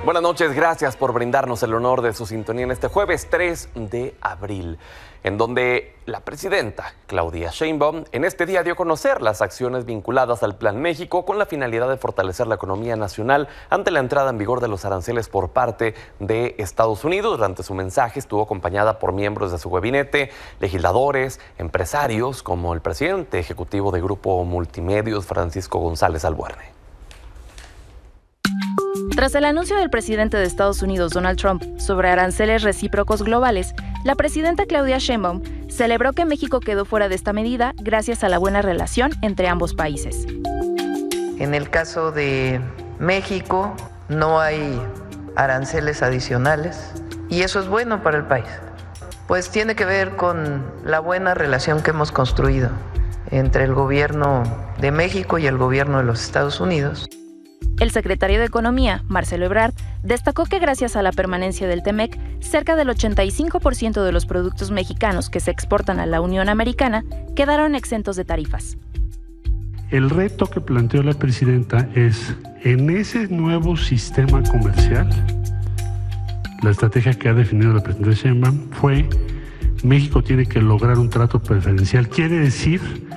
Buenas noches, gracias por brindarnos el honor de su sintonía en este jueves 3 de abril, en donde la presidenta Claudia Sheinbaum en este día dio a conocer las acciones vinculadas al Plan México con la finalidad de fortalecer la economía nacional ante la entrada en vigor de los aranceles por parte de Estados Unidos. Durante su mensaje estuvo acompañada por miembros de su gabinete, legisladores, empresarios, como el presidente ejecutivo de Grupo Multimedios, Francisco González Albuerne. Tras el anuncio del presidente de Estados Unidos, Donald Trump, sobre aranceles recíprocos globales, la presidenta Claudia Sheinbaum celebró que México quedó fuera de esta medida gracias a la buena relación entre ambos países. En el caso de México, no hay aranceles adicionales y eso es bueno para el país, pues tiene que ver con la buena relación que hemos construido entre el gobierno de México y el gobierno de los Estados Unidos. El secretario de Economía, Marcelo Ebrard, destacó que gracias a la permanencia del TEMEC, cerca del 85% de los productos mexicanos que se exportan a la Unión Americana quedaron exentos de tarifas. El reto que planteó la presidenta es, en ese nuevo sistema comercial, la estrategia que ha definido la presidenta Sheinbaum fue: México tiene que lograr un trato preferencial. Quiere decir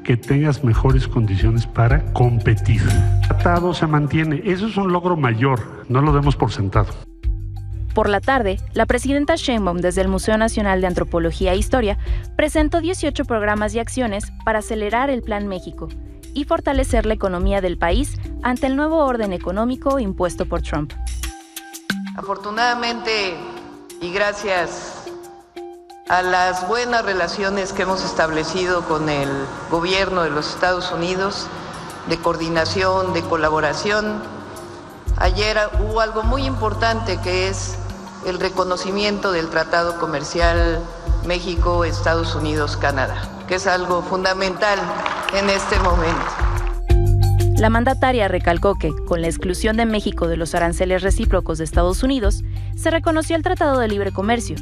que tengas mejores condiciones para competir. El tratado se mantiene. Eso es un logro mayor, no lo demos por sentado. Por la tarde, la presidenta Sheinbaum, desde el Museo Nacional de Antropología e Historia, presentó 18 programas y acciones para acelerar el Plan México y fortalecer la economía del país ante el nuevo orden económico impuesto por Trump. Afortunadamente, y gracias a las buenas relaciones que hemos establecido con el gobierno de los Estados Unidos, de coordinación, de colaboración, ayer hubo algo muy importante, que es el reconocimiento del Tratado Comercial México-Estados Unidos-Canadá, que es algo fundamental en este momento. La mandataria recalcó que, con la exclusión de México de los aranceles recíprocos de Estados Unidos, se reconoció el Tratado de Libre Comercio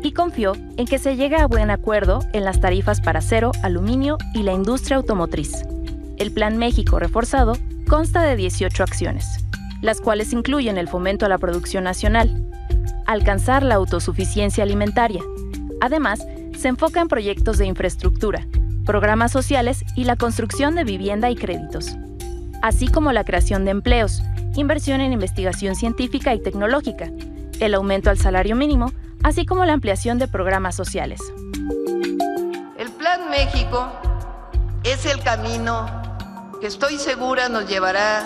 y confió en que se llegue a buen acuerdo en las tarifas para acero, aluminio y la industria automotriz. El Plan México reforzado consta de 18 acciones, las cuales incluyen el fomento a la producción nacional, alcanzar la autosuficiencia alimentaria. Además, se enfoca en proyectos de infraestructura, programas sociales y la construcción de vivienda y créditos, así como la creación de empleos, inversión en investigación científica y tecnológica, el aumento al salario mínimo, así como la ampliación de programas sociales. El Plan México es el camino que estoy segura nos llevará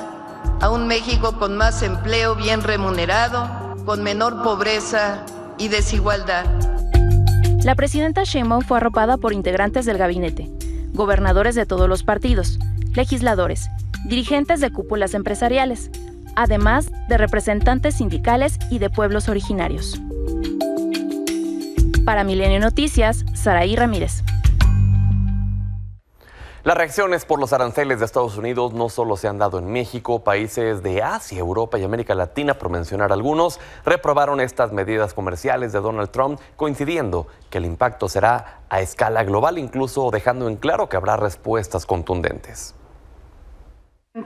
a un México con más empleo bien remunerado, con menor pobreza y desigualdad. La presidenta Sheinbaum fue arropada por integrantes del gabinete, gobernadores de todos los partidos, legisladores, dirigentes de cúpulas empresariales, además de representantes sindicales y de pueblos originarios. Para Milenio Noticias, Saraí Ramírez. Las reacciones por los aranceles de Estados Unidos no solo se han dado en México. Países de Asia, Europa y América Latina, por mencionar algunos, reprobaron estas medidas comerciales de Donald Trump, coincidiendo que el impacto será a escala global, incluso dejando en claro que habrá respuestas contundentes.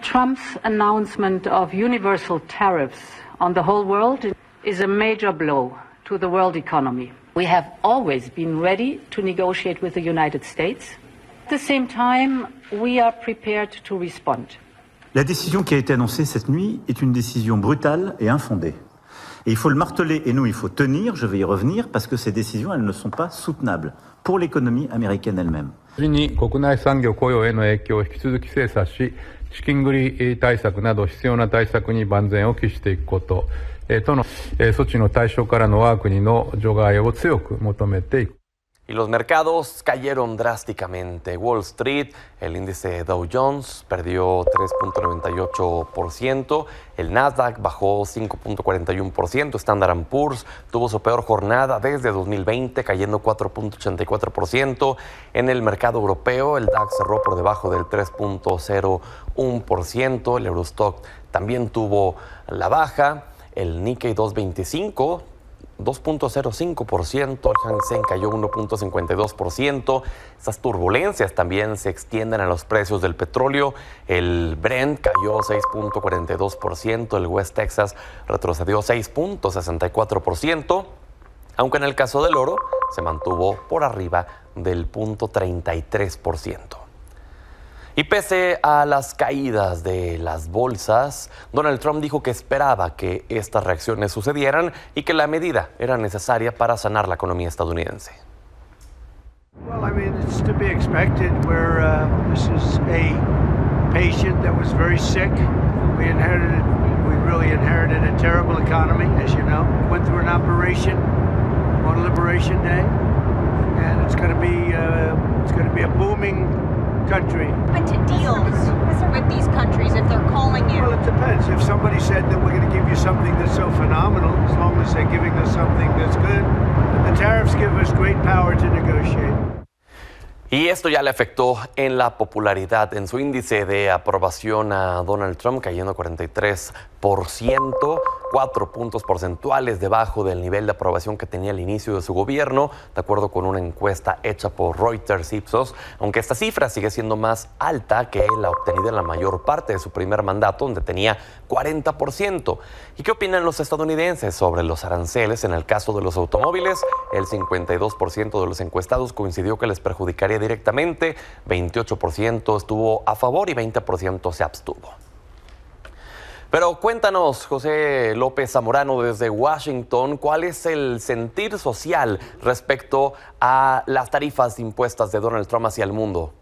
Trump's announcement of universal tariffs on the whole world is a major blow to the world economy. We have always been ready to negotiate with the United States. At the same time, we are prepared to respond. La décision qui a été annoncée cette nuit est une décision brutale et infondée. Et il faut le marteler et nous, il faut tenir, je vais y revenir, parce que ces décisions, elles ne sont pas soutenables pour l'économie américaine elle-même. 国内産業雇用への影響を引き続き精査し、資金繰り対策など必要な対策に万全を期していくこととの措置の対象からの我が国の除外を強く求めていく。Y los mercados cayeron drásticamente. Wall Street, el índice Dow Jones perdió 3.98%, el Nasdaq bajó 5.41%, Standard & Poor's tuvo su peor jornada desde 2020, cayendo 4.84%. En el mercado europeo, el DAX cerró por debajo del 3.01%, el Eurostock también tuvo la baja, el Nikkei 225 2.05%, el Hang Seng cayó 1.52%. Esas turbulencias también se extienden a los precios del petróleo. El Brent cayó 6.42%, el West Texas retrocedió 6.64%, aunque en el caso del oro se mantuvo por arriba del 0.33%. Y pese a las caídas de las bolsas, Donald Trump dijo que esperaba que estas reacciones sucedieran y que la medida era necesaria para sanar la economía estadounidense. Well, I mean, it's to be expected. This is a patient that was very sick. We really inherited a terrible economy, as you know. Went through an operation on Liberation Day, and it's going to be a booming country. Open to deals with these countries if they're calling you? Well, it depends. If somebody said that we're going to give you something that's so phenomenal, as long as they're giving us something that's good, the tariffs give us great power to negotiate. Y esto ya le afectó en la popularidad, en su índice de aprobación a Donald Trump, cayendo 43%, 4 puntos porcentuales debajo del nivel de aprobación que tenía al inicio de su gobierno, de acuerdo con una encuesta hecha por Reuters Ipsos, aunque esta cifra sigue siendo más alta que la obtenida en la mayor parte de su primer mandato, donde tenía 40%. ¿Y qué opinan los estadounidenses sobre los aranceles? En el caso de los automóviles, el 52% de los encuestados coincidió que les perjudicaría directamente, 28% estuvo a favor y 20% se abstuvo. Pero cuéntanos, José López Zamorano, desde Washington, ¿cuál es el sentir social respecto a las tarifas impuestas de Donald Trump hacia el mundo?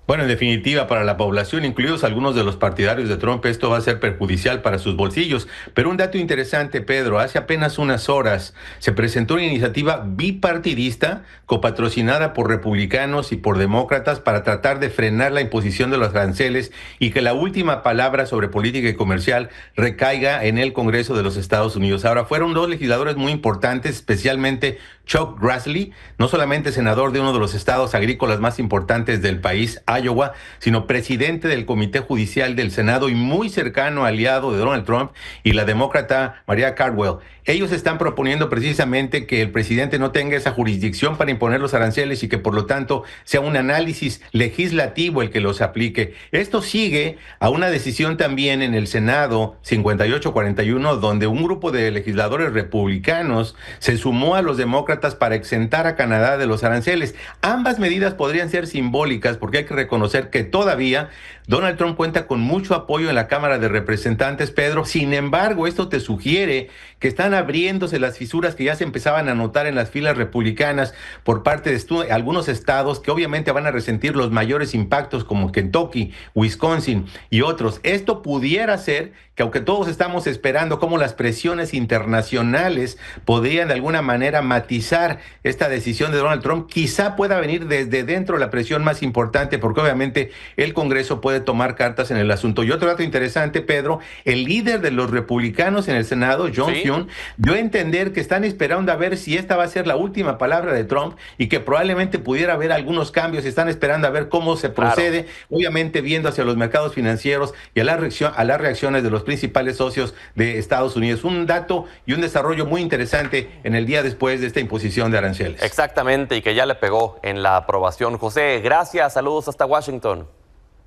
Bueno, en definitiva, para la población, incluidos algunos de los partidarios de Trump, esto va a ser perjudicial para sus bolsillos. Pero un dato interesante, Pedro, hace apenas unas horas se presentó una iniciativa bipartidista copatrocinada por republicanos y por demócratas para tratar de frenar la imposición de los aranceles y que la última palabra sobre política y comercial recaiga en el Congreso de los Estados Unidos. Ahora, fueron dos legisladores muy importantes, especialmente Chuck Grassley, no solamente senador de uno de los estados agrícolas más importantes del país, Iowa, sino presidente del Comité Judicial del Senado y muy cercano aliado de Donald Trump, y la demócrata Maria Caldwell. Ellos están proponiendo precisamente que el presidente no tenga esa jurisdicción para imponer los aranceles y que por lo tanto sea un análisis legislativo el que los aplique. Esto sigue a una decisión también en el Senado 58-41, donde un grupo de legisladores republicanos se sumó a los demócratas para exentar a Canadá de los aranceles. Ambas medidas podrían ser simbólicas porque hay que reconocer que todavía Donald Trump cuenta con mucho apoyo en la Cámara de Representantes, Pedro. Sin embargo, esto te sugiere que están abriéndose las fisuras que ya se empezaban a notar en las filas republicanas por parte de algunos estados que obviamente van a resentir los mayores impactos, como Kentucky, Wisconsin y otros. Esto pudiera ser que, aunque todos estamos esperando cómo las presiones internacionales podrían de alguna manera matizar esta decisión de Donald Trump, quizá pueda venir desde dentro la presión más importante, porque obviamente el Congreso puede tomar cartas en el asunto. Y otro dato interesante, Pedro, el líder de los republicanos en el Senado, John Thune, dio a entender que están esperando a ver si esta va a ser la última palabra de Trump y que probablemente pudiera haber algunos cambios. Están esperando a ver cómo se procede, obviamente viendo hacia los mercados financieros y a las reacciones de los principales socios de Estados Unidos. Un dato y un desarrollo muy interesante en el día después de esta imposición de aranceles. Exactamente, y que ya le pegó en la aprobación. José, gracias, saludos hasta Washington.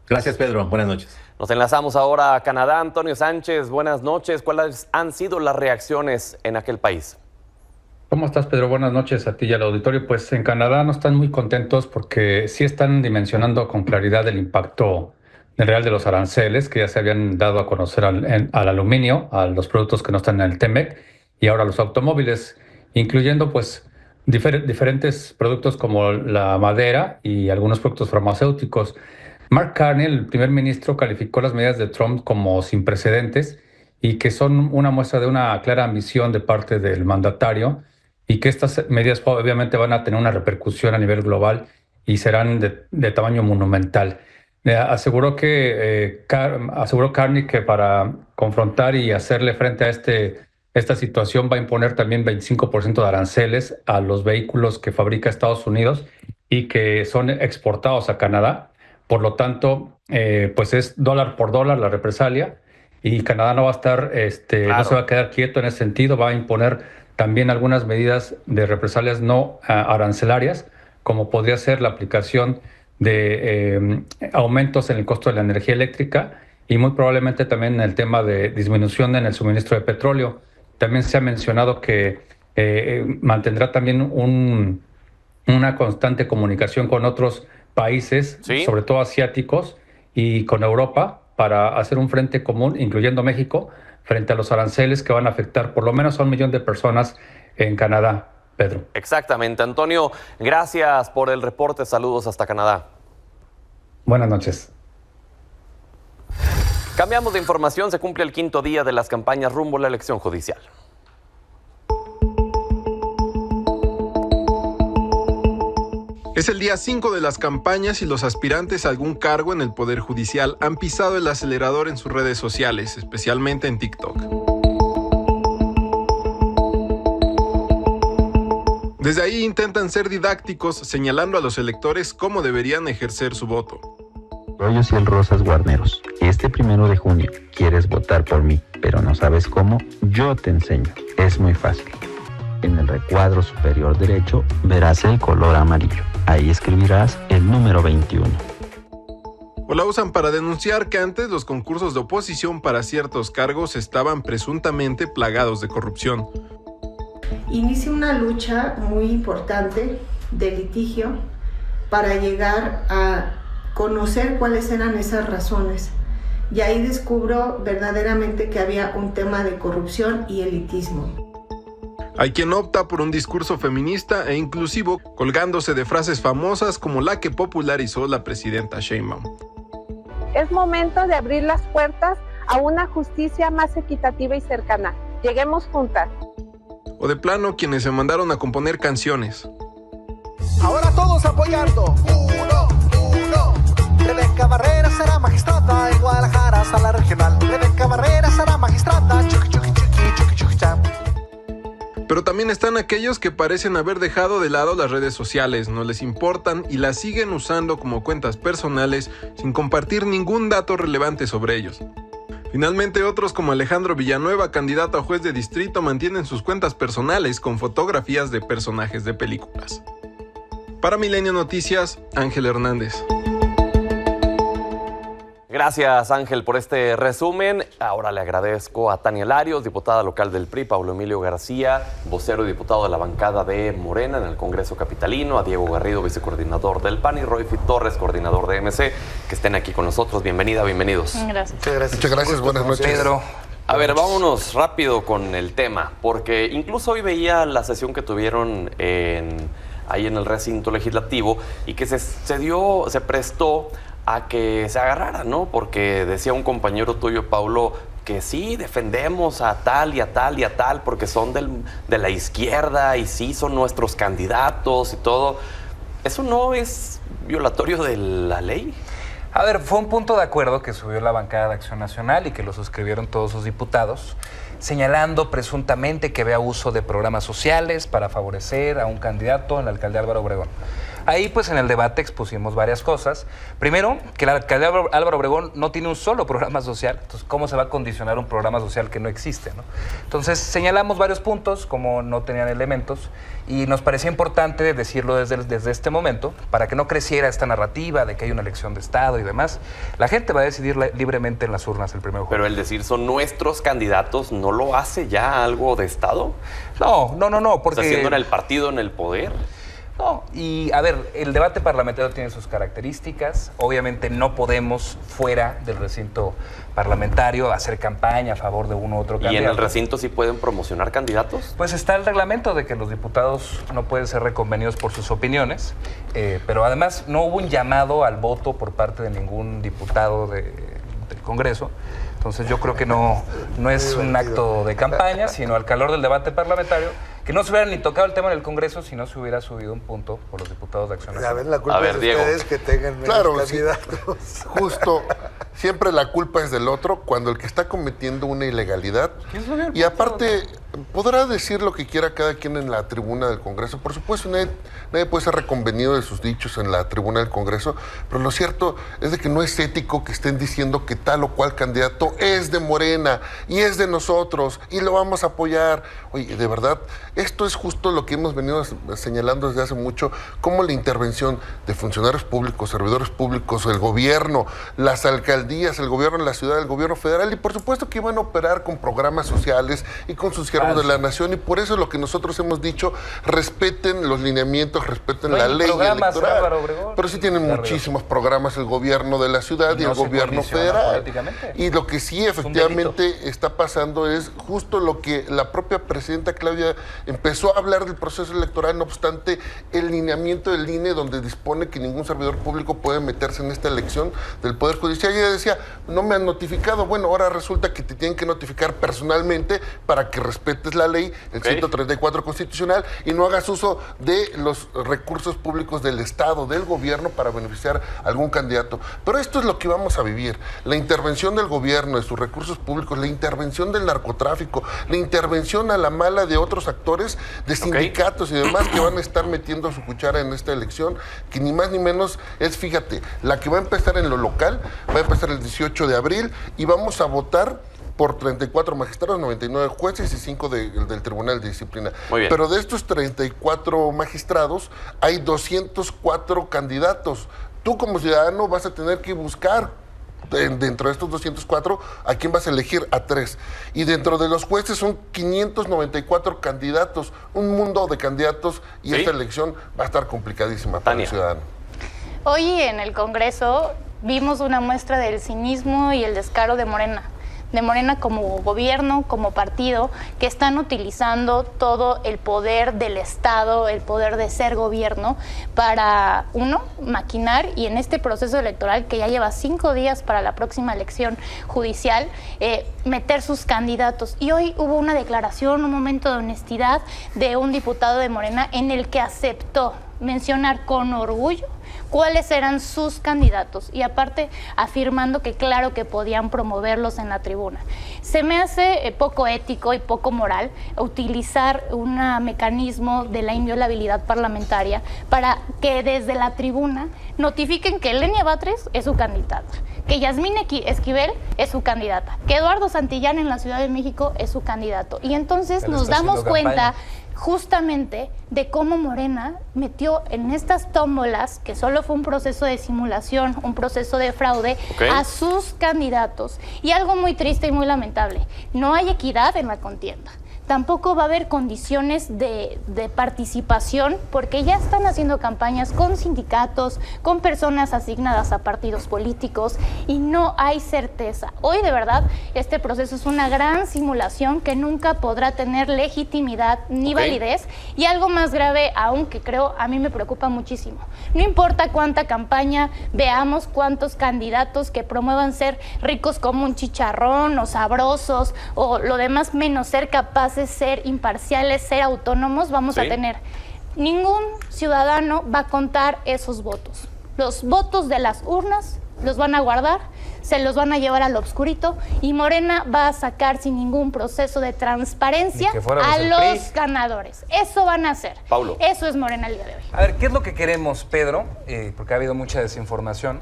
Gracias, Pedro. Buenas noches. Nos enlazamos ahora a Canadá. Antonio Sánchez, buenas noches. ¿Cuáles han sido las reacciones en aquel país? ¿Cómo estás, Pedro? Buenas noches a ti y al auditorio. Pues en Canadá no están muy contentos porque sí están dimensionando con claridad el impacto real de los aranceles que ya se habían dado a conocer al aluminio, a los productos que no están en el TEMEC y ahora los automóviles, incluyendo pues diferentes productos como la madera y algunos productos farmacéuticos. Mark Carney, el primer ministro, calificó las medidas de Trump como sin precedentes y que son una muestra de una clara ambición de parte del mandatario y que estas medidas obviamente van a tener una repercusión a nivel global y serán de tamaño monumental. Aseguró Carney que para confrontar y hacerle frente a esta situación va a imponer también 25% de aranceles a los vehículos que fabrica Estados Unidos y que son exportados a Canadá. Por lo tanto, pues es dólar por dólar la represalia y Canadá no va a estar, no se va a quedar quieto en ese sentido, va a imponer también algunas medidas de represalias no arancelarias, como podría ser la aplicación de aumentos en el costo de la energía eléctrica y muy probablemente también en el tema de disminución en el suministro de petróleo. También se ha mencionado que mantendrá también una constante comunicación con otros países, ¿sí?, sobre todo asiáticos, y con Europa para hacer un frente común, incluyendo México, frente a los aranceles que van a afectar por lo menos a 1 millón de personas en Canadá. Pedro. Exactamente. Antonio, gracias por el reporte. Saludos hasta Canadá. Buenas noches. Cambiamos de información. Se cumple el 5º día de las campañas rumbo a la elección judicial. Es el día 5 de las campañas y los aspirantes a algún cargo en el Poder Judicial han pisado el acelerador en sus redes sociales, especialmente en TikTok. Desde ahí intentan ser didácticos, señalando a los electores cómo deberían ejercer su voto. Rollos y el Rosas Guarneros. Este 1 de junio quieres votar por mí, pero no sabes cómo. Yo te enseño. Es muy fácil. En el recuadro superior derecho verás el color amarillo. Ahí escribirás el número 21. O la usan para denunciar que antes los concursos de oposición para ciertos cargos estaban presuntamente plagados de corrupción. Inicia una lucha muy importante de litigio para llegar a conocer cuáles eran esas razones. Y ahí descubro verdaderamente que había un tema de corrupción y elitismo. Hay quien opta por un discurso feminista e inclusivo, colgándose de frases famosas como la que popularizó la presidenta Sheinbaum. Es momento de abrir las puertas a una justicia más equitativa y cercana. Lleguemos juntas. O de plano, quienes se mandaron a componer canciones. Ahora todos apoyando. 1. Rebeca Barrera será magistrada en Guadalajara, sala regional. Rebeca Barrera será magistrada. Chuki, chuki, chuki, chuki, chuki, cham. Pero también están aquellos que parecen haber dejado de lado las redes sociales, no les importan y las siguen usando como cuentas personales sin compartir ningún dato relevante sobre ellos. Finalmente, otros como Alejandro Villanueva, candidato a juez de distrito, mantienen sus cuentas personales con fotografías de personajes de películas. Para Milenio Noticias, Ángel Hernández. Gracias, Ángel, por este resumen. Ahora le agradezco a Tania Larios, diputada local del PRI, Pablo Emilio García, vocero y diputado de la bancada de Morena en el Congreso Capitalino, a Diego Garrido, vicecoordinador del PAN, y Roy Fit Torres, coordinador de MC, que estén aquí con nosotros. Bienvenida, bienvenidos. Gracias. Muchas gracias, buenas noches. Pedro. A ver, vámonos rápido con el tema, porque incluso hoy veía la sesión que tuvieron ahí en el recinto legislativo y que se prestó a que se agarrara, ¿no? Porque decía un compañero tuyo, Paulo, que sí, defendemos a tal y a tal y a tal porque son de la izquierda y sí son nuestros candidatos y todo. ¿Eso no es violatorio de la ley? A ver, fue un punto de acuerdo que subió la bancada de Acción Nacional y que lo suscribieron todos sus diputados, señalando presuntamente que había uso de programas sociales para favorecer a un candidato en la alcaldía Álvaro Obregón. Ahí, pues, en el debate expusimos varias cosas. Primero, que la alcaldía Álvaro Obregón no tiene un solo programa social. Entonces, ¿cómo se va a condicionar un programa social que no existe, ¿no? Entonces, señalamos varios puntos, como no tenían elementos, y nos parecía importante decirlo desde este momento, para que no creciera esta narrativa de que hay una elección de Estado y demás. La gente va a decidir libremente en las urnas el 1 de junio. Pero el decir son nuestros candidatos, ¿no lo hace ya algo de Estado? No, porque... ¿Está siendo en el partido, en el poder? No, y a ver, el debate parlamentario tiene sus características. Obviamente no podemos, fuera del recinto parlamentario, hacer campaña a favor de uno u otro candidato. ¿Y en el recinto sí pueden promocionar candidatos? Pues está el reglamento de que los diputados no pueden ser reconvenidos por sus opiniones, pero además no hubo un llamado al voto por parte de ningún diputado del Congreso. Entonces yo creo que no es un acto de campaña, sino al calor del debate parlamentario, que no se hubiera ni tocado el tema en el Congreso si no se hubiera subido un punto por los diputados de Acción Nacional. La culpa es de ustedes que tengan menos candidatos. Justo, siempre la culpa es del otro cuando el que está cometiendo una ilegalidad. Y aparte, podrá decir lo que quiera cada quien en la tribuna del Congreso. Por supuesto, nadie puede ser reconvenido de sus dichos en la tribuna del Congreso, pero lo cierto es de que no es ético que estén diciendo que tal o cual candidato es de Morena y es de nosotros y lo vamos a apoyar. Oye, de verdad, esto es justo lo que hemos venido señalando desde hace mucho, cómo la intervención de funcionarios públicos, servidores públicos, el gobierno, las alcaldías, el gobierno de la ciudad, el gobierno federal, y por supuesto que iban a operar con programas sociales y con sus siervos de la nación, y por eso es lo que nosotros hemos dicho, respeten los lineamientos, respeten la ley electoral. Pero sí tienen muchísimos programas el gobierno de la ciudad y el gobierno federal. Y lo que sí efectivamente está pasando es justo lo que la propia presidenta Claudia empezó a hablar del proceso electoral, no obstante el lineamiento del INE, donde dispone que ningún servidor público puede meterse en esta elección del Poder Judicial. Y ella decía, no me han notificado. Bueno, ahora resulta que te tienen que notificar personalmente para que respetes la ley, el 134 constitucional, y no hagas uso de los recursos públicos del Estado, del gobierno, para beneficiar a algún candidato. Pero esto es lo que vamos a vivir. La intervención del gobierno, de sus recursos públicos, la intervención del narcotráfico, la intervención a la mala de otros actores, de sindicatos y demás que van a estar metiendo su cuchara en esta elección, que ni más ni menos es, fíjate, la que va a empezar en lo local, va a empezar el 18 de abril y vamos a votar por 34 magistrados, 99 jueces y 5 del Tribunal de Disciplina. Pero de estos 34 magistrados hay 204 candidatos. Tú como ciudadano vas a tener que buscar dentro de estos 204, ¿a quién vas a elegir? A 3. Y dentro de los jueces son 594 candidatos, un mundo de candidatos, y esta elección va a estar complicadísima para el ciudadano. Hoy en el Congreso vimos una muestra del cinismo y el descaro de Morena como gobierno, como partido, que están utilizando todo el poder del Estado, el poder de ser gobierno, para, maquinar, y en este proceso electoral que ya lleva 5 días para la próxima elección judicial, meter sus candidatos. Y hoy hubo una declaración, un momento de honestidad de un diputado de Morena en el que aceptó mencionar con orgullo cuáles eran sus candidatos, y aparte afirmando que claro que podían promoverlos en la tribuna. Se me hace poco ético y poco moral utilizar un mecanismo de la inviolabilidad parlamentaria para que desde la tribuna notifiquen que Lenia Batres es su candidata, que Yasmín Esquivel es su candidata, que Eduardo Santillán en la Ciudad de México es su candidato. Y entonces nos damos cuenta justamente de cómo Morena metió en estas tómbolas, que solo fue un proceso de simulación, un proceso de fraude, a sus candidatos. Y algo muy triste y muy lamentable, no hay equidad en la contienda. Tampoco va a haber condiciones de participación, porque ya están haciendo campañas con sindicatos, con personas asignadas a partidos políticos, y no hay certeza. Hoy, de verdad, este proceso es una gran simulación que nunca podrá tener legitimidad ni validez. Y algo más grave aún, que creo, a mí me preocupa muchísimo. No importa cuánta campaña veamos, cuántos candidatos que promuevan ser ricos como un chicharrón, o sabrosos, o lo demás, menos ser capaces, ser imparciales, ser autónomos, vamos a tener. Ningún ciudadano va a contar esos votos. Los votos de las urnas los van a guardar, se los van a llevar al obscurito, y Morena va a sacar sin ningún proceso de transparencia a los ganadores. Eso van a hacer. Paulo. Eso es Morena el día de hoy. A ver, ¿qué es lo que queremos, Pedro? Porque ha habido mucha desinformación,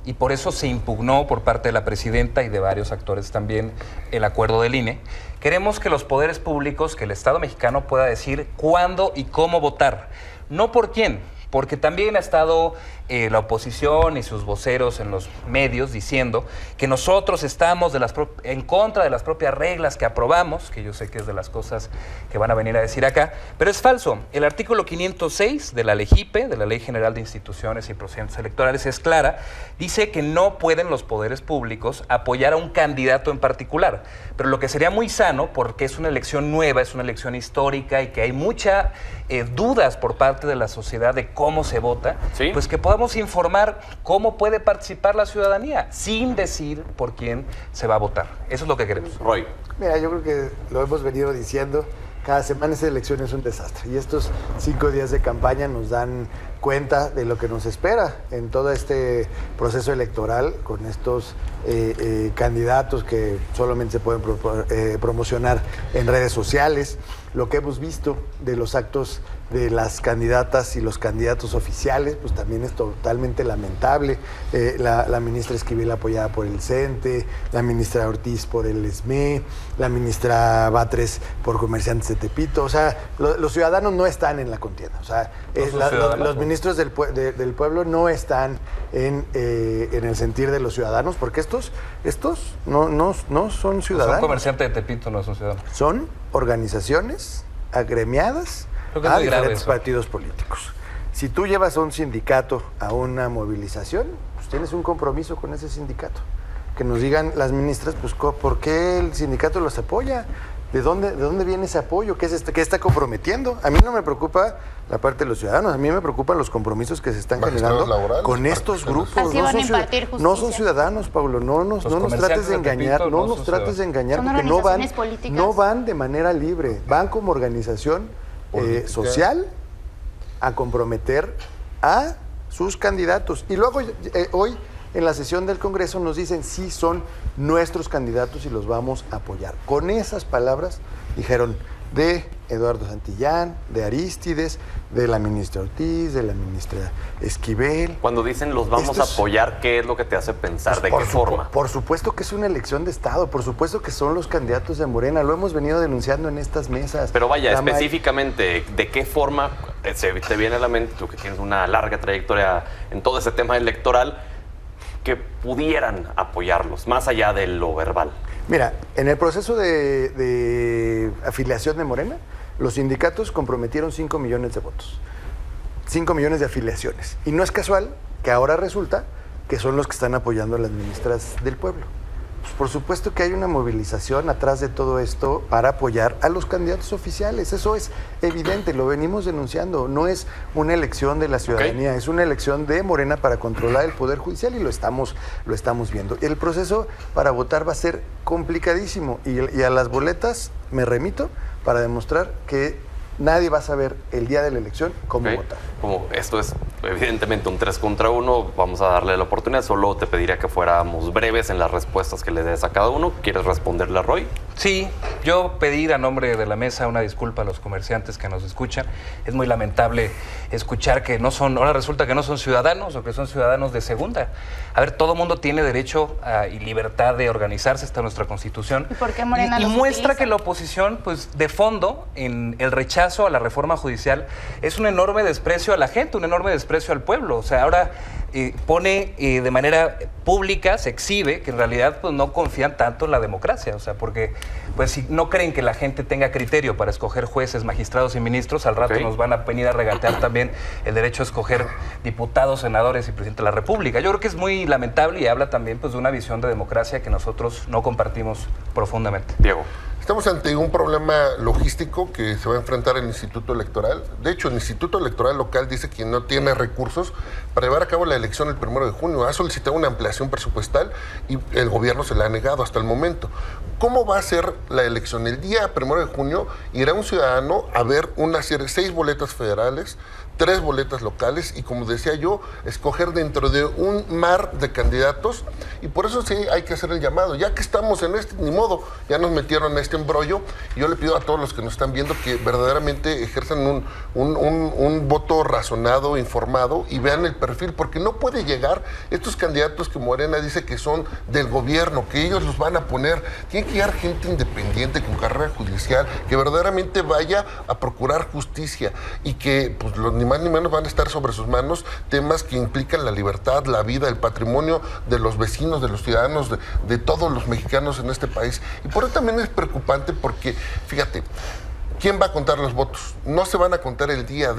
y por eso se impugnó por parte de la presidenta y de varios actores también el acuerdo del INE. Queremos que los poderes públicos, que el Estado mexicano pueda decir cuándo y cómo votar. No por quién, porque también ha estado la oposición y sus voceros en los medios diciendo que nosotros estamos en contra de las propias reglas que aprobamos, que yo sé que es de las cosas que van a venir a decir acá, pero es falso. El artículo 506 de la LEGIPE, de la Ley General de Instituciones y Procedimientos Electorales, es clara. Dice que no pueden los poderes públicos apoyar a un candidato en particular, pero lo que sería muy sano, porque es una elección nueva, es una elección histórica, y que hay muchas dudas por parte de la sociedad de cómo se vota, pues que podamos informar cómo puede participar la ciudadanía sin decir por quién se va a votar. Eso es lo que queremos. Roy. Mira, yo creo que lo hemos venido diciendo, Cada semana esa elección es un desastre. Y estos 5 días de campaña nos dan cuenta de lo que nos espera en todo este proceso electoral con estos candidatos que solamente se pueden promocionar en redes sociales. Lo que hemos visto de los actos de las candidatas y los candidatos oficiales, pues también es totalmente lamentable. La ministra Esquivel apoyada por el CENTE, la ministra Ortiz por el SME, la ministra Batres por Comerciantes de Tepito. O sea, los ciudadanos no están en la contienda. O sea, los ministros del pueblo no están en el sentir de los ciudadanos, porque estos no son ciudadanos. Son comerciantes de Tepito, no son ciudadanos. Son organizaciones agremiadas a diferentes partidos políticos. Si tú llevas a un sindicato a una movilización, pues tienes un compromiso con ese sindicato. Que nos digan las ministras, pues, ¿por qué el sindicato los apoya? ¿De dónde viene ese apoyo? ¿Qué está comprometiendo? A mí no me preocupa la parte de los ciudadanos, a mí me preocupan los compromisos que se están generando con estos grupos. Así van a impartir justicia. No son ciudadanos, Paulo, no nos trates de engañar, porque no van de manera libre, van como organización social a comprometer a sus candidatos. Y luego hoy en la sesión del Congreso nos dicen sí son nuestros candidatos y los vamos a apoyar. Con esas palabras dijeron de Eduardo Santillán, de Arístides, de la ministra Ortiz, de la ministra Esquivel. Cuando dicen los vamos a apoyar, ¿qué es lo que te hace pensar? ¿De qué forma? Por supuesto que es una elección de Estado, por supuesto que son los candidatos de Morena, lo hemos venido denunciando en estas mesas. Pero vaya, específicamente, ¿de qué forma te viene a la mente, tú que tienes una larga trayectoria en todo ese tema electoral, que pudieran apoyarlos, más allá de lo verbal? Mira, en el proceso de afiliación de Morena, los sindicatos comprometieron 5 millones de votos, 5 millones de afiliaciones. Y no es casual que ahora resulta que son los que están apoyando a las ministras del pueblo. Pues por supuesto que hay una movilización atrás de todo esto para apoyar a los candidatos oficiales. Eso es evidente, lo venimos denunciando. No es una elección de la ciudadanía, es una elección de Morena para controlar el Poder Judicial y lo estamos viendo. El proceso para votar va a ser complicadísimo y a las boletas me remito para demostrar que nadie va a saber el día de la elección cómo votar. Como esto es evidentemente un 3 contra 1, vamos a darle la oportunidad. Solo te pediría que fuéramos breves en las respuestas que le des a cada uno. ¿Quieres responderle a Roy? Sí, yo pedir a nombre de la mesa una disculpa a los comerciantes que nos escuchan. Es muy lamentable escuchar que ahora resulta que no son ciudadanos o que son ciudadanos de segunda. A ver, todo mundo tiene derecho y libertad de organizarse, está en nuestra Constitución. ¿Y por qué Morena y muestra que la oposición, pues de fondo, en el rechazo a la reforma judicial, es un enorme desprecio a la gente, un enorme desprecio al pueblo. O sea, ahora pone de manera pública, se exhibe que en realidad pues no confían tanto en la democracia. O sea, porque pues si no creen que la gente tenga criterio para escoger jueces, magistrados y ministros, al rato nos van a venir a regatear también el derecho a escoger diputados, senadores y presidente de la República. Yo creo que es muy lamentable y habla también pues de una visión de democracia que nosotros no compartimos profundamente. Diego. Estamos ante un problema logístico que se va a enfrentar el Instituto Electoral. De hecho, el Instituto Electoral local dice que no tiene recursos para llevar a cabo la elección el 1 de junio. Ha solicitado una ampliación presupuestal y el gobierno se la ha negado hasta el momento. ¿Cómo va a ser la elección? El día 1 de junio irá un ciudadano a ver 6 boletas federales, 3 boletas locales y, como decía yo, escoger dentro de un mar de candidatos. Y por eso sí hay que hacer el llamado. Ya que estamos en ni modo, ya nos metieron en este embrollo. Y yo le pido a todos los que nos están viendo que verdaderamente ejerzan un voto razonado, informado y vean el perfil, porque no puede llegar estos candidatos que Morena dice que son del gobierno, que ellos los van a poner. Tiene que llegar gente independiente con carrera judicial, que verdaderamente vaya a procurar justicia y que pues ni más ni menos van a estar sobre sus manos temas que implican la libertad, la vida, el patrimonio de los vecinos, de los ciudadanos, de todos los mexicanos en este país. Y por eso también es preocupante porque, fíjate, ¿quién va a contar los votos? No se van a contar el día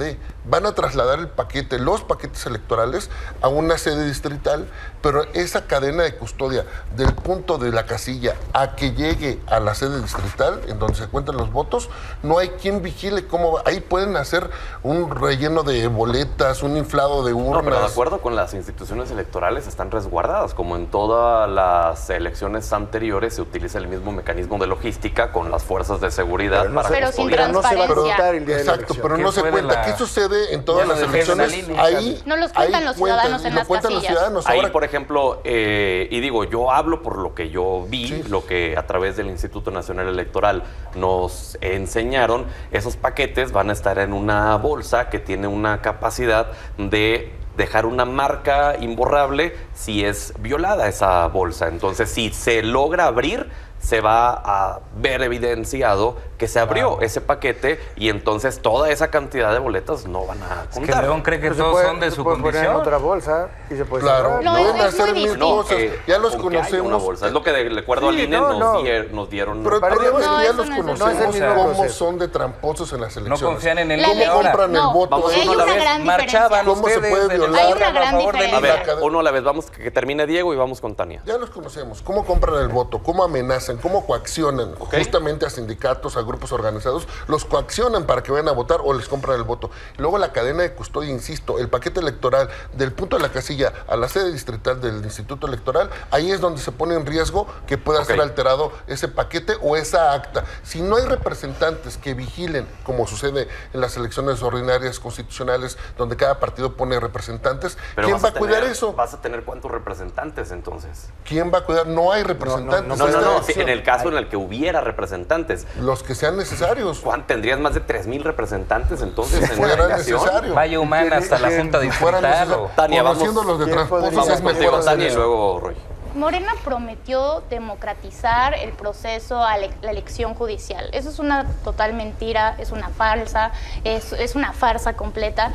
van a trasladar los paquetes electorales a una sede distrital, pero esa cadena de custodia del punto de la casilla a que llegue a la sede distrital, en donde se cuentan los votos, no hay quien vigile cómo va. Ahí pueden hacer un relleno de boletas, un inflado de urnas. No, pero de acuerdo con las instituciones electorales están resguardadas, como en todas las elecciones anteriores se utiliza el mismo mecanismo de logística con las fuerzas de seguridad para pero si con transparencia. Exacto, pero no se cuenta. ¿Qué sucede en todas las elecciones? Ahí no los cuentan los ciudadanos en las casillas. Ahí, por ejemplo, y digo, yo hablo por lo que yo vi, lo que a través del Instituto Nacional Electoral nos enseñaron, esos paquetes van a estar en una bolsa que tiene una capacidad de dejar una marca imborrable si es violada esa bolsa. Entonces, si se logra abrir, se va a ver evidenciado que se abrió ese paquete y entonces toda esa cantidad de boletas no van a contar. Es que León cree que todos son de su condición. Poner en otra bolsa y se puede Claro, no, pueden es hacer muy mil cosas. Ya los conocemos. Una bolsa. Es lo que de acuerdo al INE nos dieron. Pero ya los conocemos cómo proceso. Son de tramposos en las elecciones. No confían en el ¿Cómo INE ahora? compran el voto? Hay una gran marchaban ¿Cómo se ustedes puede de violar? Hay una gran diferencia. A ver, uno a la vez. Vamos, que termine Diego y vamos con Tania. Ya los conocemos. ¿Cómo compran el voto? ¿Cómo amenazan? ¿Cómo coaccionan? Justamente a sindicatos, a grupos organizados, los coaccionan para que vayan a votar o les compran el voto. Luego la cadena de custodia, insisto, el paquete electoral del punto de la casilla a la sede distrital del Instituto Electoral, ahí es donde se pone en riesgo que pueda ser alterado ese paquete o esa acta. Si no hay representantes que vigilen, como sucede en las elecciones ordinarias constitucionales, donde cada partido pone representantes, ¿quién va a cuidar eso? ¿Vas a tener cuántos representantes entonces? ¿Quién va a cuidar? No hay representantes. No. Sí, en el caso en el que hubiera representantes. Los que sean necesarios. Juan, ¿tendrías más de 3,000 representantes entonces en la fuera delegación? necesario. Vaya humana hasta la Junta Distrital. Tania, Conociendo los de transportes es mejor Tania y luego Roy. Morena prometió democratizar el proceso a la elección judicial. Eso es una total mentira, es una farsa, es una farsa completa.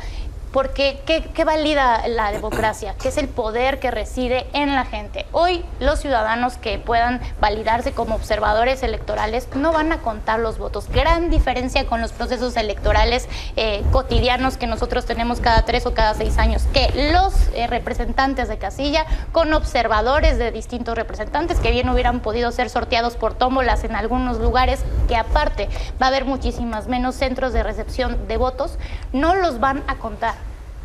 Porque, ¿qué valida la democracia? Que es el poder que reside en la gente. Hoy, los ciudadanos que puedan validarse como observadores electorales no van a contar los votos. Gran diferencia con los procesos electorales cotidianos que nosotros tenemos cada 3 o cada 6 años. Que los representantes de casilla, con observadores de distintos representantes, que bien hubieran podido ser sorteados por tómbolas en algunos lugares, que aparte va a haber muchísimas menos centros de recepción de votos, no los van a contar.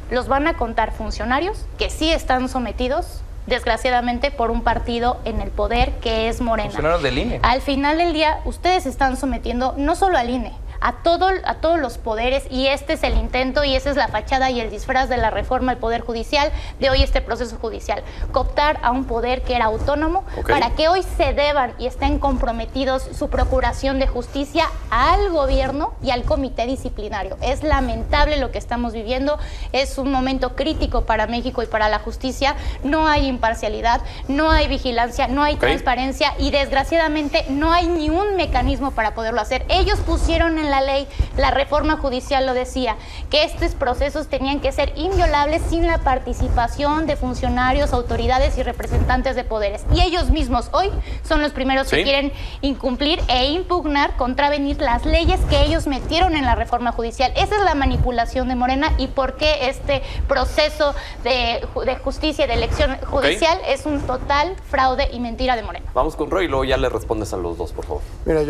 Los van a contar funcionarios que sí están sometidos, desgraciadamente, por un partido en el poder que es Morena. Funcionarios del INE. Al final del día, ustedes están sometiendo no solo al INE, a todos los poderes, y este es el intento y esa es la fachada y el disfraz de la reforma al Poder Judicial, de hoy este proceso judicial, cooptar a un poder que era autónomo para que hoy se deban y estén comprometidos su procuración de justicia al gobierno y al comité disciplinario. Es lamentable lo que estamos viviendo, es un momento crítico para México y para la justicia, no hay imparcialidad, no hay vigilancia, no hay transparencia y desgraciadamente no hay ni un mecanismo para poderlo hacer. Ellos pusieron en la ley, la reforma judicial lo decía, que estos procesos tenían que ser inviolables sin la participación de funcionarios, autoridades y representantes de poderes. Y ellos mismos hoy son los primeros que quieren incumplir e impugnar, contravenir las leyes que ellos metieron en la reforma judicial. Esa es la manipulación de Morena y por qué este proceso de justicia y de elección judicial es un total fraude y mentira de Morena. Vamos con Roy y luego ya le respondes a los dos, por favor. Mira,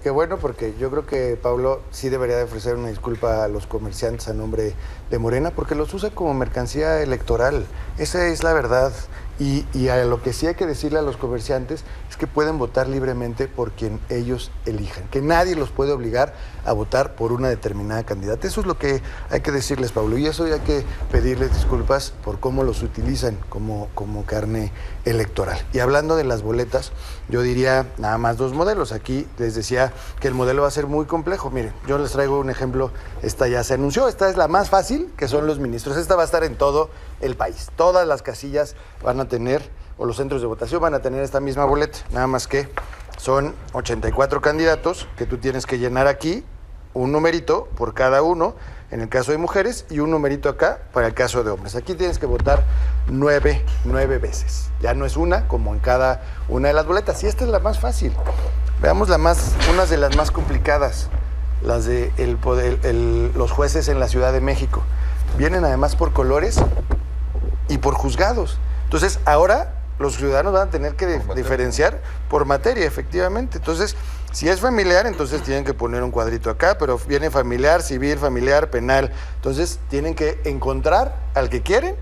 qué bueno, porque yo creo que Pablo sí debería de ofrecer una disculpa a los comerciantes a nombre de Morena, porque los usa como mercancía electoral. Esa es la verdad. Y a lo que sí hay que decirle a los comerciantes es que pueden votar libremente por quien ellos elijan, que nadie los puede obligar a votar por una determinada candidata. Eso es lo que hay que decirles, Pablo, y eso hay que pedirles disculpas por cómo los utilizan como carne electoral. Y hablando de las boletas, yo diría nada más 2 modelos. Aquí les decía que el modelo va a ser muy complejo. Miren, yo les traigo un ejemplo, esta ya se anunció, esta es la más fácil, que son los ministros. Esta va a estar en todo el país. Todas las casillas van a tener, o los centros de votación van a tener esta misma boleta, nada más que son 84 candidatos que tú tienes que llenar aquí, un numerito por cada uno, en el caso de mujeres, y un numerito acá para el caso de hombres. Aquí tienes que votar 9 veces. Ya no es una, como en cada una de las boletas. Y esta es la más fácil. Veamos unas de las más complicadas, las de los jueces en la Ciudad de México. Vienen además por colores y por juzgados. Entonces, ahora los ciudadanos van a tener que diferenciar por materia, efectivamente. Entonces, si es familiar, entonces tienen que poner un cuadrito acá, pero viene familiar, civil, familiar, penal. Entonces, tienen que encontrar al que quieren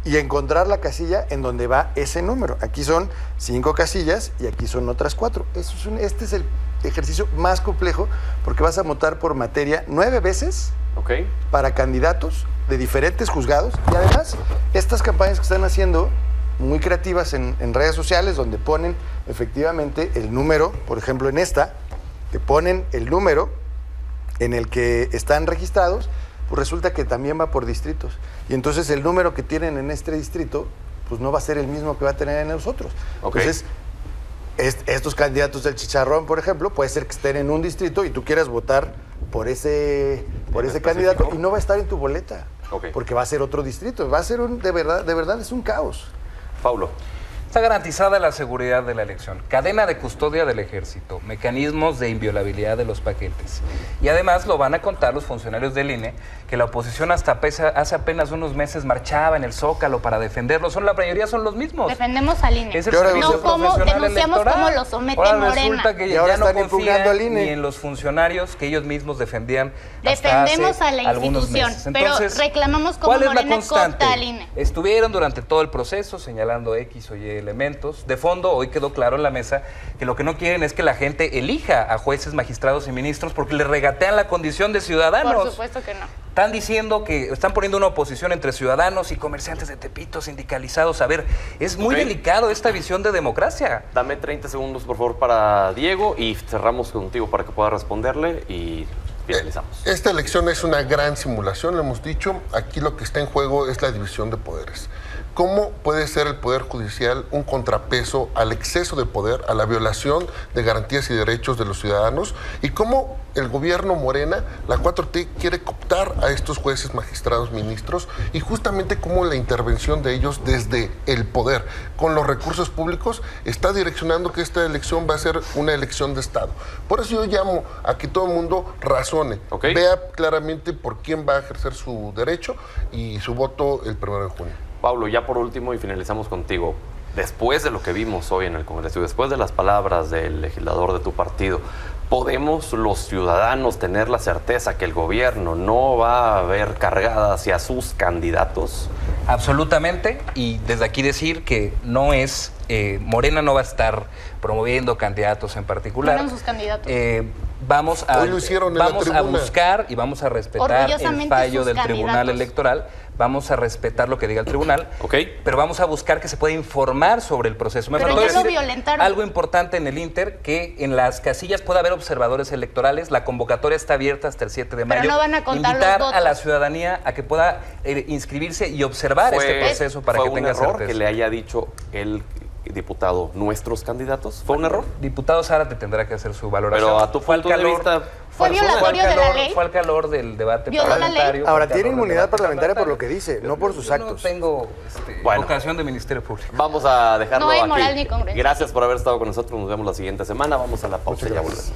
y encontrar la casilla en donde va ese número. Aquí son 5 casillas y aquí son otras 4. Este es el ejercicio más complejo porque vas a votar por materia 9 veces para candidatos de diferentes juzgados y además estas campañas que están haciendo muy creativas en redes sociales donde ponen efectivamente el número, por ejemplo en esta, que ponen el número en el que están registrados, pues resulta que también va por distritos. Y entonces el número que tienen en este distrito, pues no va a ser el mismo que va a tener en los otros. Entonces, estos candidatos del chicharrón, por ejemplo, puede ser que estén en un distrito y tú quieras votar por ese candidato y no va a estar en tu boleta, porque va a ser otro distrito. Va a ser de verdad es un caos. Paulo. Está garantizada la seguridad de la elección, cadena de custodia del ejército, mecanismos de inviolabilidad de los paquetes. Y además lo van a contar los funcionarios del INE, que la oposición hasta hace apenas unos meses marchaba en el Zócalo para defenderlo. La mayoría son los mismos. Defendemos al INE. Es el servicio profesional denunciamos electoral. cómo lo somete Ahora Morena. resulta que ya no confían ni en los funcionarios que ellos mismos defendían. Defendemos hasta a la hace institución, meses. Entonces, pero reclamamos como ¿cuál es la Morena constante? corta al INE. Estuvieron durante todo el proceso señalando X o Y elementos. De fondo, hoy quedó claro en la mesa que lo que no quieren es que la gente elija a jueces, magistrados y ministros porque le regatean la condición de ciudadanos. Por supuesto que no. Están diciendo que están poniendo una oposición entre ciudadanos y comerciantes de Tepito, sindicalizados. A ver, es muy delicado esta visión de democracia. Dame 30 segundos, por favor, para Diego y cerramos contigo para que pueda responderle y finalizamos. Esta elección es una gran simulación, lo hemos dicho. Aquí lo que está en juego es la división de poderes. ¿Cómo puede ser el Poder Judicial un contrapeso al exceso de poder, a la violación de garantías y derechos de los ciudadanos? ¿Y cómo el gobierno Morena, la 4T, quiere cooptar a estos jueces, magistrados, ministros? Y justamente cómo la intervención de ellos desde el poder, con los recursos públicos, está direccionando que esta elección va a ser una elección de Estado. Por eso yo llamo a que todo el mundo razone, vea claramente por quién va a ejercer su derecho y su voto el 1 de junio. Pablo, ya por último y finalizamos contigo. Después de lo que vimos hoy en el Congreso y después de las palabras del legislador de tu partido, ¿podemos los ciudadanos tener la certeza que el gobierno no va a ver cargada hacia sus candidatos? Absolutamente, y desde aquí decir que no es, Morena no va a estar promoviendo candidatos en particular. Fueron sus candidatos. Vamos a buscar y vamos a respetar el fallo del Tribunal Electoral. Vamos a respetar lo que diga el tribunal, pero vamos a buscar que se pueda informar sobre el proceso. Pero ya lo violentaron. Algo importante en el Inter, que en las casillas pueda haber observadores electorales. La convocatoria está abierta hasta el 7 de mayo. Pero no van a contar Invitar los votos. A la ciudadanía a que pueda inscribirse y observar este proceso para que tenga certeza. ¿Fue un error que le haya dicho el diputado nuestros candidatos? ¿Fue un error? Diputado Zárate tendrá que hacer su valoración. Pero a tu punto de vista... ¿Fue violatorio de la ley? Fue al calor del debate parlamentario. Ahora, tiene inmunidad parlamentaria por lo que dice, no por sus actos. Yo no tengo vocación de Ministerio Público. Vamos a dejarlo aquí. No hay moral ni congreso. Gracias por haber estado con nosotros. Nos vemos la siguiente semana. Vamos a la pausa y ya volvemos.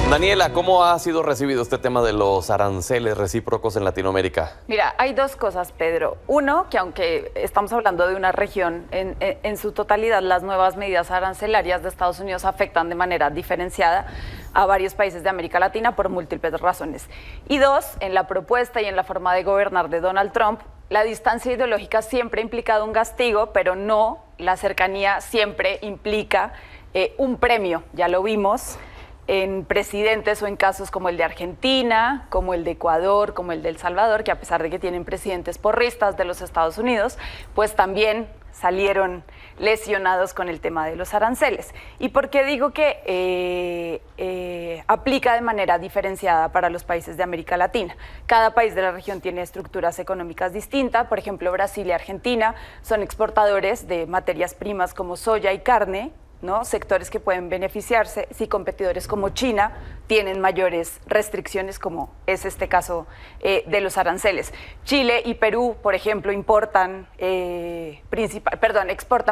Daniela, ¿cómo ha sido recibido este tema de los aranceles recíprocos en Latinoamérica? Mira, hay dos cosas, Pedro. Uno, que aunque estamos hablando de una región, en su totalidad las nuevas medidas arancelarias de Estados Unidos afectan de manera diferenciada a varios países de América Latina por múltiples razones. Y dos, en la propuesta y en la forma de gobernar de Donald Trump, la distancia ideológica siempre ha implicado un castigo, pero no, la cercanía siempre implica un premio, ya lo vimos en presidentes o en casos como el de Argentina, como el de Ecuador, como el de El Salvador, que a pesar de que tienen presidentes porristas de los Estados Unidos, pues también salieron lesionados con el tema de los aranceles. ¿Y por qué digo que aplica de manera diferenciada para los países de América Latina? Cada país de la región tiene estructuras económicas distintas. Por ejemplo, Brasil y Argentina son exportadores de materias primas como soya y carne, ¿no? Sectores que pueden beneficiarse si competidores como China tienen mayores restricciones, como es este caso de los aranceles. Chile y Perú, por ejemplo, exportan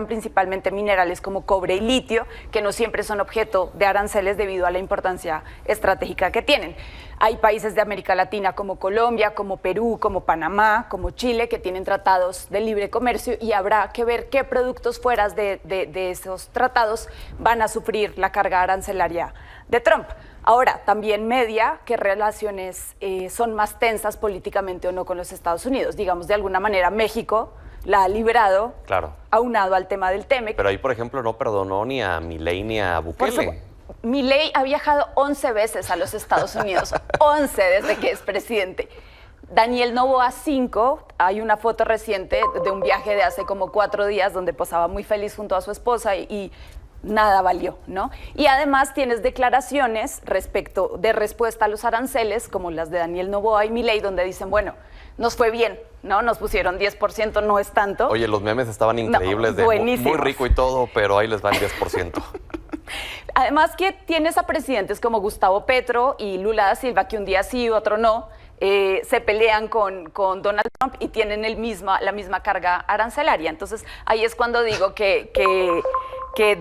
principalmente minerales como cobre y litio, que no siempre son objeto de aranceles debido a la importancia estratégica que tienen. Hay países de América Latina como Colombia, como Perú, como Panamá, como Chile, que tienen tratados de libre comercio y habrá que ver qué productos fuera de esos tratados van a sufrir la carga arancelaria de Trump. Ahora, también media qué relaciones son más tensas políticamente o no con los Estados Unidos. Digamos, de alguna manera México la ha librado, aunado al tema del TEMEC. Pero ahí, por ejemplo, no perdonó ni a Milei ni a Bukele. Milei ha viajado 11 veces a los Estados Unidos, 11 desde que es presidente. Daniel Noboa 5, hay una foto reciente de un viaje de hace como 4 días donde posaba muy feliz junto a su esposa y nada valió, ¿no? Y además tienes declaraciones respecto de respuesta a los aranceles, como las de Daniel Noboa y Milei, donde dicen, bueno, nos fue bien, ¿no? Nos pusieron 10%, no es tanto. Oye, los memes estaban increíbles, no, muy rico y todo, pero ahí les va el 10%. Además que tienes a presidentes como Gustavo Petro y Lula da Silva, que un día sí y otro no, se pelean con Donald Trump y tienen la misma carga arancelaria. Entonces, ahí es cuando digo que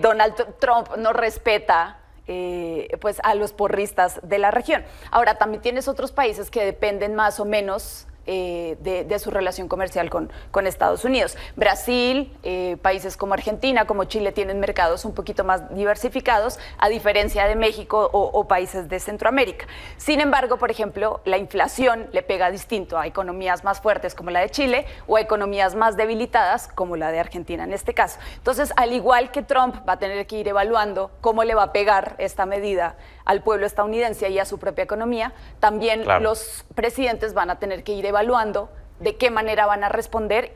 Donald Trump no respeta pues a los porristas de la región. Ahora, también tienes otros países que dependen más o menos de su relación comercial con Estados Unidos. Brasil, países como Argentina, como Chile tienen mercados un poquito más diversificados, a diferencia de México o países de Centroamérica. Sin embargo, por ejemplo, la inflación le pega distinto a economías más fuertes como la de Chile o a economías más debilitadas como la de Argentina en este caso. Entonces, al igual que Trump va a tener que ir evaluando cómo le va a pegar esta medida al pueblo estadounidense y a su propia economía, también los presidentes van a tener que ir evaluando de qué manera van a responder,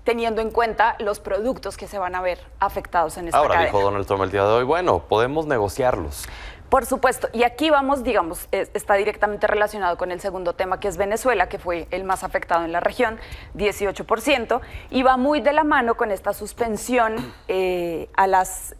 teniendo en cuenta los productos que se van a ver afectados en esta cadena. Dijo Donald Trump el día de hoy, bueno, podemos negociarlos. Por supuesto, y aquí vamos, digamos, está directamente relacionado con el segundo tema, que es Venezuela, que fue el más afectado en la región, 18%, y va muy de la mano con esta suspensión a las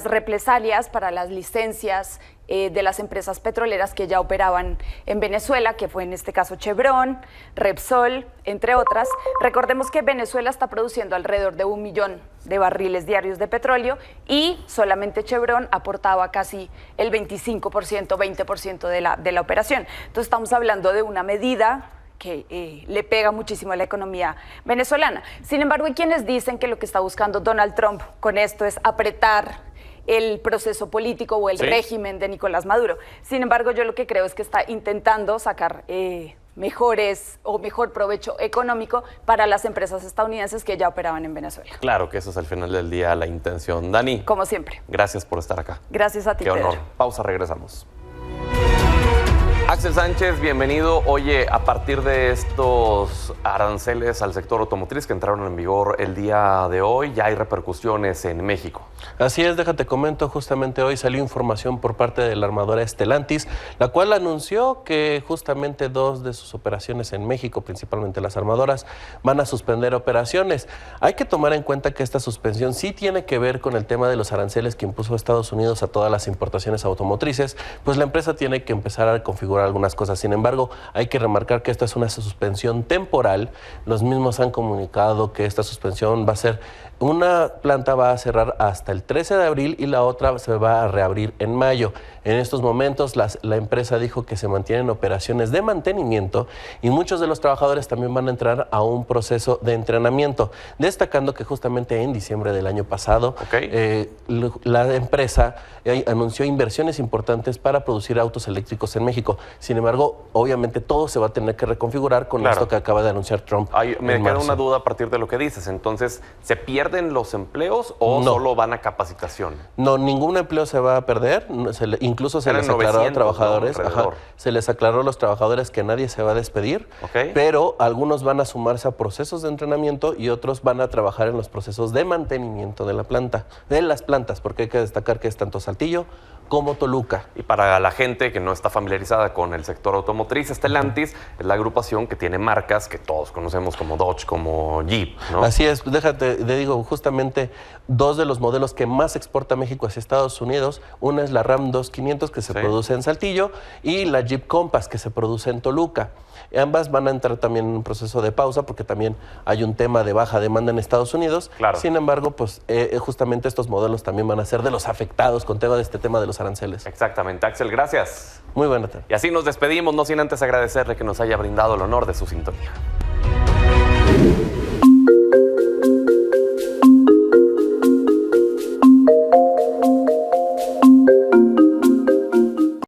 represalias para las licencias de las empresas petroleras que ya operaban en Venezuela, que fue en este caso Chevron, Repsol, entre otras. Recordemos que Venezuela está produciendo alrededor de 1 millón de barriles diarios de petróleo y solamente Chevron aportaba casi el 25%, 20% de la operación. Entonces estamos hablando de una medida que le pega muchísimo a la economía venezolana. Sin embargo, hay quienes dicen que lo que está buscando Donald Trump con esto es apretar el proceso político o el régimen de Nicolás Maduro. Sin embargo, yo lo que creo es que está intentando sacar mejor provecho económico para las empresas estadounidenses que ya operaban en Venezuela. Claro que eso es al final del día la intención. Dani. Como siempre. Gracias por estar acá. Gracias a ti, Qué honor. Pedro. Pausa, regresamos. Axel Sánchez, bienvenido. Oye, a partir de estos aranceles al sector automotriz que entraron en vigor el día de hoy, ya hay repercusiones en México. Así es, déjate comento, justamente hoy salió información por parte de la armadora Stellantis, la cual anunció que justamente 2 de sus operaciones en México, principalmente las armadoras, van a suspender operaciones. Hay que tomar en cuenta que esta suspensión sí tiene que ver con el tema de los aranceles que impuso Estados Unidos a todas las importaciones automotrices, pues la empresa tiene que empezar a configurar algunas cosas. Sin embargo, hay que remarcar que esta es una suspensión temporal. Los mismos han comunicado que esta suspensión va a ser, una planta va a cerrar hasta el 13 de abril y la otra se va a reabrir en mayo. En estos momentos la empresa dijo que se mantienen operaciones de mantenimiento y muchos de los trabajadores también van a entrar a un proceso de entrenamiento, destacando que justamente en diciembre del año pasado la empresa anunció inversiones importantes para producir autos eléctricos en México. Sin embargo, obviamente todo se va a tener que reconfigurar con esto que acaba de anunciar Trump. Me queda una duda a partir de lo que dices. Entonces, ¿se pierden los empleos o solo van a capacitación? No, ningún empleo se va a perder. Incluso se les aclaró a trabajadores, se les aclaró a los trabajadores que nadie se va a despedir, pero algunos van a sumarse a procesos de entrenamiento y otros van a trabajar en los procesos de mantenimiento de la planta, de las plantas, porque hay que destacar que es tanto Saltillo como Toluca. Y para la gente que no está familiarizada con el sector automotriz, Stellantis es la agrupación que tiene marcas que todos conocemos como Dodge, como Jeep, ¿no? Así es, déjate, te digo, justamente 2 de los modelos que más exporta México hacia Estados Unidos, una es la Ram 2500 que se produce en Saltillo y la Jeep Compass que se produce en Toluca. Ambas van a entrar también en un proceso de pausa porque también hay un tema de baja demanda en Estados Unidos. Sin embargo, pues justamente estos modelos también van a ser de los afectados con todo este tema de los aranceles. Exactamente. Axel, gracias. Muy buena tarde. Y así nos despedimos, no sin antes agradecerle que nos haya brindado el honor de su sintonía.